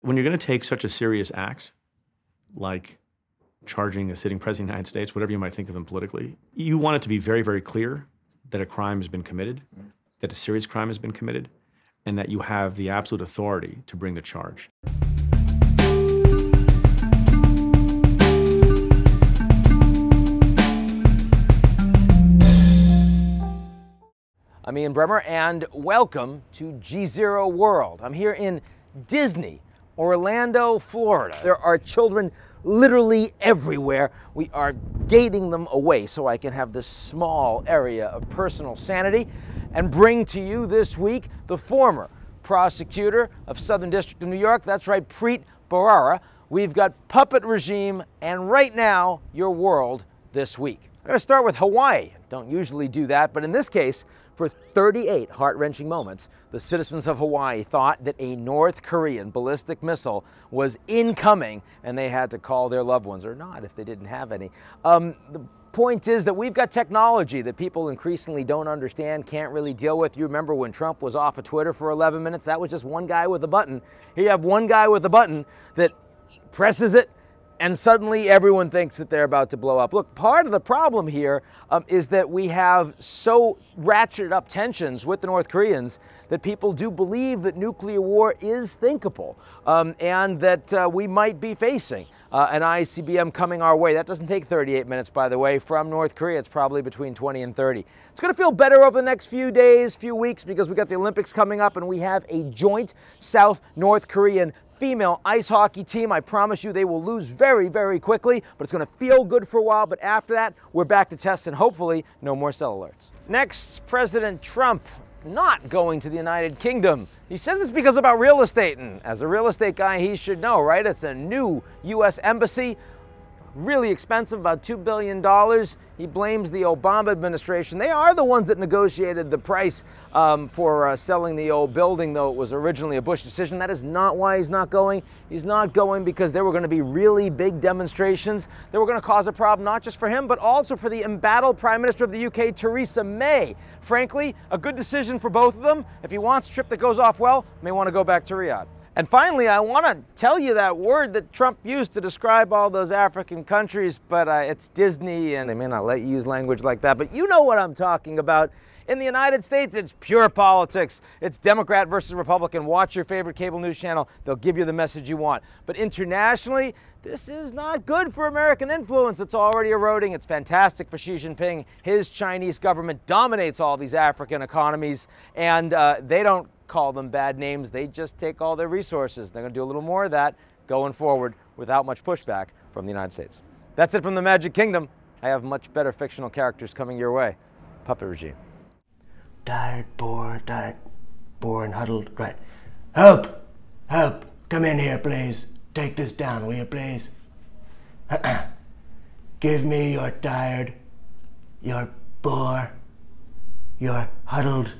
When you're going to take such a serious act, like charging a sitting president of the United States, whatever you might think of him politically, you want it to be very, very clear that a crime has been committed, that a serious crime has been committed, and that you have the absolute authority to bring the charge. I'm Ian Bremmer, and welcome to GZERO World. I'm here in Disney, Orlando, Florida. There are children literally everywhere. We are gating them away so I can have this small area of personal sanity and bring to you this week the former prosecutor of Southern District of New York. That's right, Preet Bharara. We've got puppet regime and right now, your world this week. I'm going to start with Hawaii. Don't usually do that, but in this case, for 38 heart-wrenching moments, the citizens of Hawaii thought that a North Korean ballistic missile was incoming and they had to call their loved ones, or not if they didn't have any. The point is that we've got technology that people increasingly don't understand, can't really deal with. You remember when Trump was off of Twitter for 11 minutes? That was just one guy with a button. Here you have one guy with a button that presses it, and suddenly everyone thinks that they're about to blow up. Look, part of the problem here is that we have so ratcheted up tensions with the North Koreans that people do believe that nuclear war is thinkable and that we might be facing an ICBM coming our way. That doesn't take 38 minutes, by the way. From North Korea, it's probably between 20 and 30. It's going to feel better over the next few days, few weeks, because we got the Olympics coming up and we have a joint South-North Korean female ice hockey team. I promise you they will lose very, very quickly, but it's going to feel good for a while. But after that, we're back to test and hopefully no more cell alerts. Next, President Trump not going to the United Kingdom. He says it's because about real estate, and as a real estate guy, he should know, right? It's a new U.S. embassy. Really expensive, about $2 billion. He blames the Obama administration. They are the ones that negotiated the price for selling the old building, though it was originally a Bush decision. That is not why he's not going. He's not going because there were going to be really big demonstrations that were going to cause a problem, not just for him, but also for the embattled Prime Minister of the UK, Theresa May. Frankly, a good decision for both of them. If he wants a trip that goes off well, may want to go back to Riyadh. And finally, I want to tell you that word that Trump used to describe all those African countries, but it's Disney, and they may not let you use language like that, but you know what I'm talking about. In the United States, it's pure politics. It's Democrat versus Republican. Watch your favorite cable news channel. They'll give you the message you want. But internationally, this is not good for American influence. It's already eroding. It's fantastic for Xi Jinping. His Chinese government dominates all these African economies, and they don't call them bad names. They just take all their resources. They're going to do a little more of that going forward without much pushback from the United States. That's it from the Magic Kingdom. I have much better fictional characters coming your way. Puppet regime. Tired, bored, huddled. Right. Help! Help! Come in here, please. Take this down, will you, please? Give me your tired, your bored, your huddled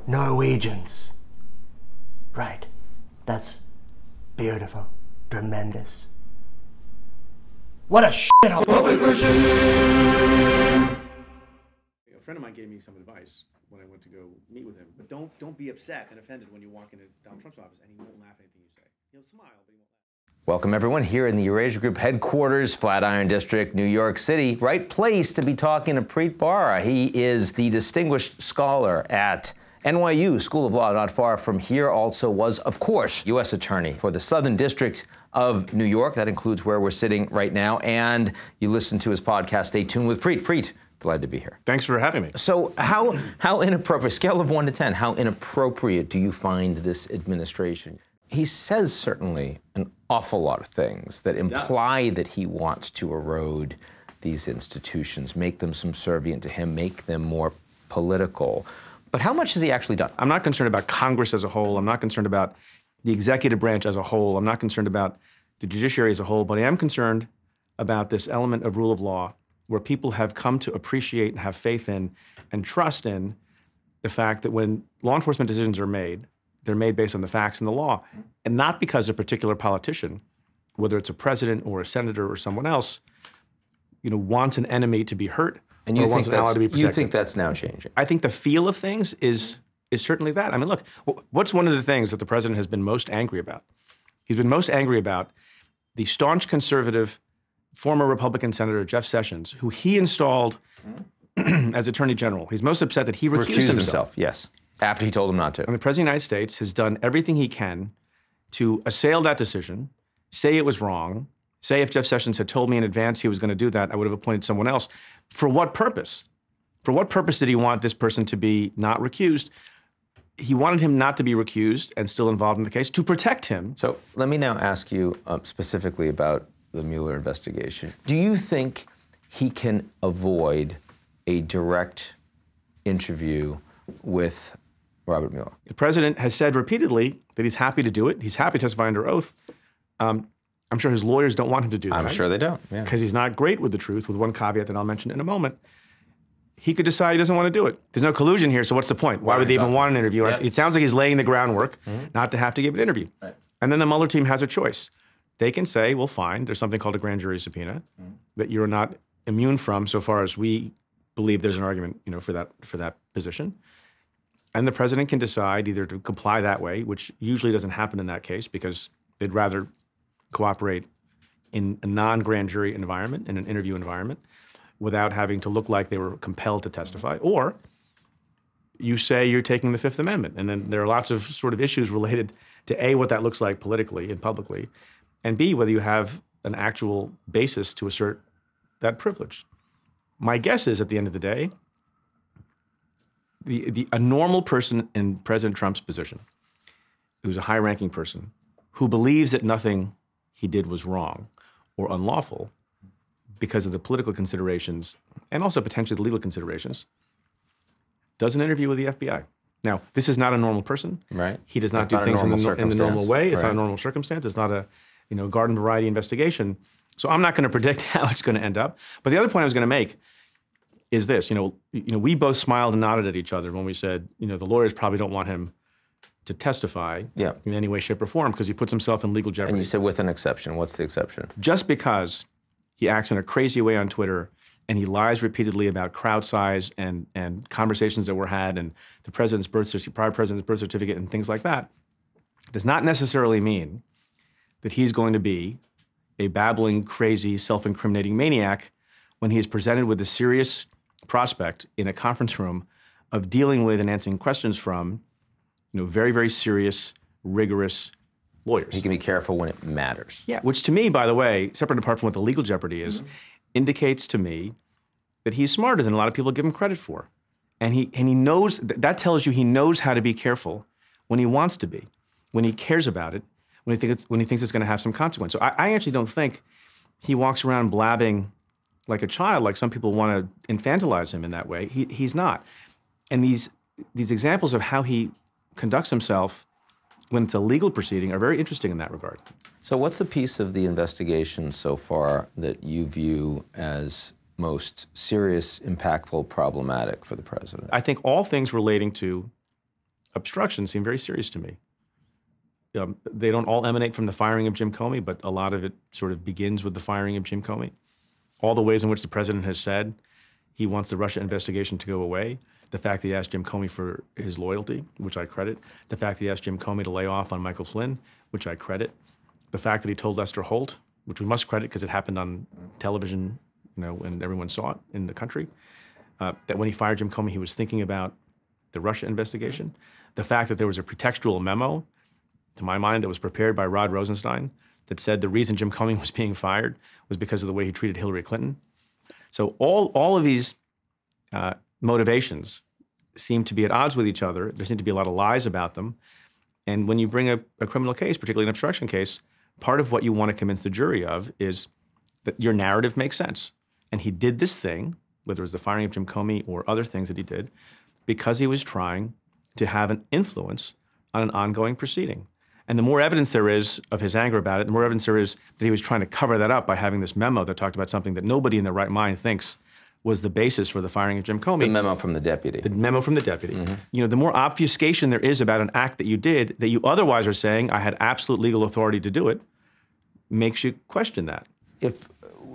Norwegians. Right. That's beautiful. Tremendous. What a shithole. Puppet regime! A friend of mine gave me some advice when I went to go meet with him. But don't be upset and offended when you walk into Donald Trump's office and he won't laugh at anything you say. He'll smile, but he won't laugh. Welcome everyone here in the Eurasia Group headquarters, Flatiron District, New York City. Right place to be talking to Preet Bharara. He is the distinguished scholar at NYU School of Law, not far from here. Also was, of course, U.S. Attorney for the Southern District of New York. That includes where we're sitting right now. And you listen to his podcast, Stay Tuned with Preet. Preet, delighted to be here. Thanks for having me. So how inappropriate, scale of 1 to 10, how inappropriate do you find this administration? He says certainly an awful lot of things that imply that he wants to erode these institutions, make them subservient to him, make them more political. But how much has he actually done? I'm not concerned about Congress as a whole. I'm not concerned about the executive branch as a whole. I'm not concerned about the judiciary as a whole, but I am concerned about this element of rule of law where people have come to appreciate and have faith in and trust in the fact that when law enforcement decisions are made, they're made based on the facts and the law, and not because a particular politician, whether it's a president or a senator or someone else, wants an enemy to be hurt. And you think that's now changing? I think the feel of things is certainly that. I mean, look, what's one of the things that the president has been most angry about? He's been most angry about the staunch conservative former Republican Senator Jeff Sessions, who he installed as Attorney General. He's most upset that he recused himself. Yes, after he told him not to. And the President of the United States has done everything he can to assail that decision, say it was wrong, say if Jeff Sessions had told me in advance he was going to do that, I would have appointed someone else. For what purpose? For what purpose did he want this person to be not recused? He wanted him not to be recused and still involved in the case to protect him. So let me now ask you specifically about the Mueller investigation. Do you think he can avoid a direct interview with Robert Mueller? The president has said repeatedly that he's happy to do it. He's happy to testify under oath. I'm sure his lawyers don't want him to do that. I'm sure they don't, yeah. Because he's not great with the truth, with one caveat that I'll mention in a moment. He could decide he doesn't want to do it. There's no collusion here, so what's the point? Why would they even want an interview? Yep. It sounds like he's laying the groundwork not to have to give an interview. Right. And then the Mueller team has a choice. They can say, well, fine, there's something called a grand jury subpoena that you're not immune from so far as we believe there's an argument, for that position. And the president can decide either to comply that way, which usually doesn't happen in that case because they'd rather cooperate in a non-grand jury environment, in an interview environment, without having to look like they were compelled to testify. Or you say you're taking the Fifth Amendment. And then there are lots of sort of issues related to A, what that looks like politically and publicly, and B, whether you have an actual basis to assert that privilege. My guess is, at the end of the day, a normal person in President Trump's position, who's a high-ranking person, who believes that nothing he did was wrong or unlawful because of the political considerations and also potentially the legal considerations, does an interview with the FBI. Now, this is not a normal person. Right. He does not do things in the normal way. It's not a normal circumstance. It's not a garden variety investigation. So I'm not going to predict how it's going to end up. But the other point I was going to make is this. We both smiled and nodded at each other when we said, the lawyers probably don't want him to testify in any way, shape, or form because he puts himself in legal jeopardy. And you said with an exception. What's the exception? Just because he acts in a crazy way on Twitter and he lies repeatedly about crowd size and conversations that were had and the president's prior president's birth certificate and things like that, does not necessarily mean that he's going to be a babbling, crazy, self-incriminating maniac when he is presented with the serious prospect in a conference room of dealing with and answering questions from very, very serious, rigorous lawyers. He can be careful when it matters. Yeah, which to me, by the way, separate and apart from what the legal jeopardy is, indicates to me that he's smarter than a lot of people give him credit for. And he knows, that tells you he knows how to be careful when he wants to be, when he cares about it, when he thinks it's going to have some consequence. So I actually don't think he walks around blabbing like a child, like some people want to infantilize him in that way. He's not. And these examples of how he conducts himself when it's a legal proceeding are very interesting in that regard. So what's the piece of the investigation so far that you view as most serious, impactful, problematic for the president? I think all things relating to obstruction seem very serious to me. They don't all emanate from the firing of Jim Comey, but a lot of it sort of begins with the firing of Jim Comey. All the ways in which the president has said he wants the Russia investigation to go away, the fact that he asked Jim Comey for his loyalty, which I credit, the fact that he asked Jim Comey to lay off on Michael Flynn, which I credit, the fact that he told Lester Holt, which we must credit because it happened on television, and everyone saw it in the country, that when he fired Jim Comey, he was thinking about the Russia investigation, the fact that there was a pretextual memo, to my mind, that was prepared by Rod Rosenstein that said the reason Jim Comey was being fired was because of the way he treated Hillary Clinton. So all of these motivations seem to be at odds with each other. There seem to be a lot of lies about them. And when you bring a criminal case, particularly an obstruction case, part of what you want to convince the jury of is that your narrative makes sense. And he did this thing, whether it was the firing of Jim Comey or other things that he did, because he was trying to have an influence on an ongoing proceeding. And the more evidence there is of his anger about it, the more evidence there is that he was trying to cover that up by having this memo that talked about something that nobody in their right mind thinks was the basis for the firing of Jim Comey. The memo from the deputy. The memo from the deputy. The more obfuscation there is about an act that you did that you otherwise are saying, I had absolute legal authority to do it, makes you question that. If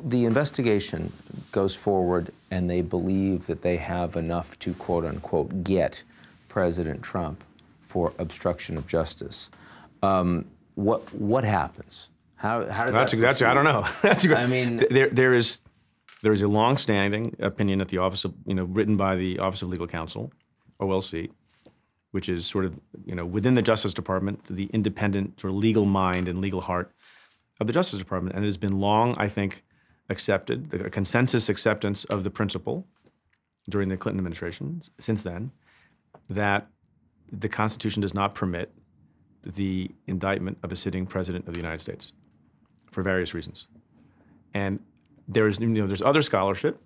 the investigation goes forward and they believe that they have enough to, quote unquote, get President Trump for obstruction of justice, what happens? How did that's I don't know. That's a great, I mean, there is a long-standing opinion at the office of, written by the Office of Legal Counsel, OLC, which is sort of, within the Justice Department, the independent sort of legal mind and legal heart of the Justice Department. And it has been long, I think, accepted, a consensus acceptance of the principle during the Clinton administration, since then, that the Constitution does not permit the indictment of a sitting president of the United States for various reasons. And there's other scholarship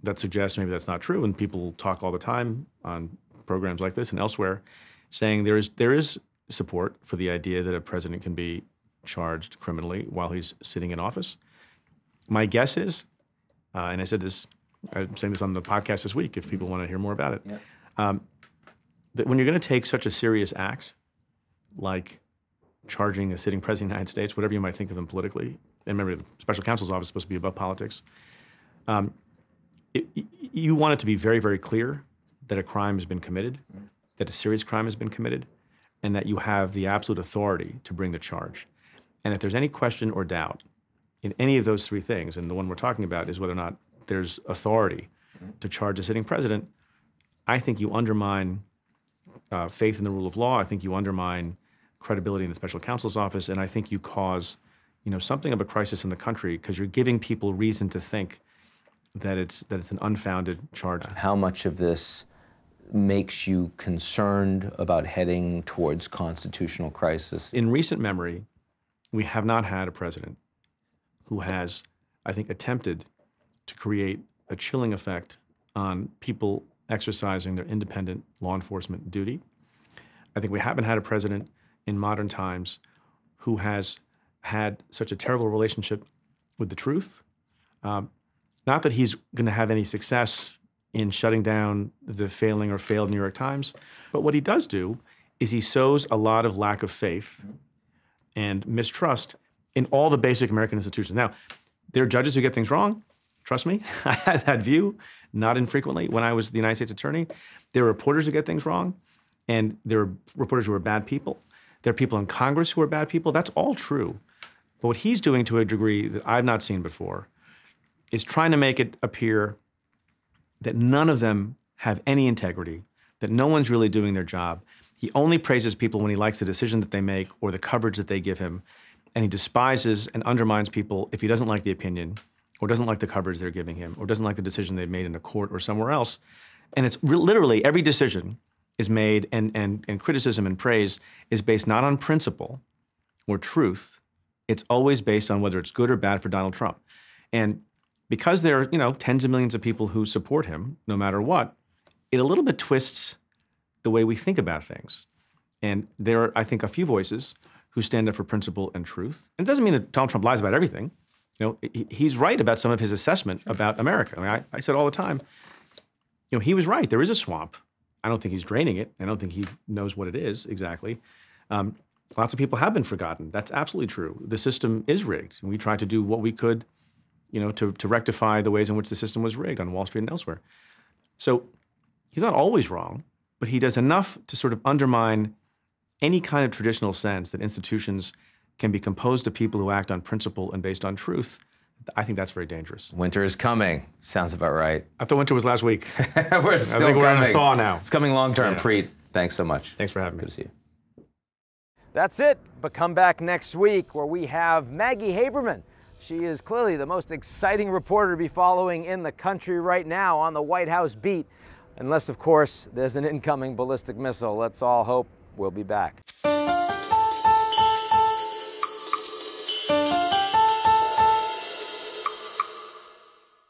that suggests maybe that's not true, and people talk all the time on programs like this and elsewhere, saying there is support for the idea that a president can be charged criminally while he's sitting in office. My guess is, and I said this, I'm saying this on the podcast this week if people want to hear more about it, that when you're going to take such a serious act, like charging a sitting president of the United States, whatever you might think of him politically, and remember the special counsel's office is supposed to be above politics, you want it to be very, very clear that a crime has been committed, that a serious crime has been committed, and that you have the absolute authority to bring the charge. And if there's any question or doubt in any of those three things, and the one we're talking about is whether or not there's authority to charge a sitting president, I think you undermine faith in the rule of law. I think you undermine credibility in the special counsel's office, and I think you cause, something of a crisis in the country because you're giving people reason to think that it's an unfounded charge. How much of this makes you concerned about heading towards constitutional crisis? In recent memory, we have not had a president who has, I think, attempted to create a chilling effect on people exercising their independent law enforcement duty. I think we haven't had a president in modern times who has had such a terrible relationship with the truth. Not that he's going to have any success in shutting down the failing or failed New York Times, but what he does do is he sows a lot of lack of faith and mistrust in all the basic American institutions. Now, there are judges who get things wrong. Trust me, I had that view not infrequently when I was the United States Attorney. There are reporters who get things wrong, and there are reporters who are bad people. There are people in Congress who are bad people. That's all true. But what he's doing to a degree that I've not seen before is trying to make it appear that none of them have any integrity, that no one's really doing their job. He only praises people when he likes the decision that they make or the coverage that they give him, and he despises and undermines people if he doesn't like the opinion or doesn't like the coverage they're giving him or doesn't like the decision they've made in a court or somewhere else. And it's literally every decision is made and criticism and praise is based not on principle or truth. It's always based on whether it's good or bad for Donald Trump. And because there are, tens of millions of people who support him, no matter what, it a little bit twists the way we think about things. And there are, I think, a few voices who stand up for principle and truth. And it doesn't mean that Donald Trump lies about everything. He's right about some of his assessment about America. I mean, I said all the time, he was right. There is a swamp. I don't think he's draining it. I don't think he knows what it is exactly. Lots of people have been forgotten. That's absolutely true. The system is rigged. We tried to do what we could, to rectify the ways in which the system was rigged on Wall Street and elsewhere. So he's not always wrong, but he does enough to sort of undermine any kind of traditional sense that institutions can be composed of people who act on principle and based on truth. I think that's very dangerous. Winter is coming. Sounds about right. I thought winter was last week. We're still I think we're in a coming. thaw now. It's coming long term. Yeah. Preet, thanks so much. Thanks for having me. Good to see you. That's it, but come back next week where we have Maggie Haberman. She is clearly the most exciting reporter to be following in the country right now on the White House beat. Unless, of course, there's an incoming ballistic missile. Let's all hope we'll be back.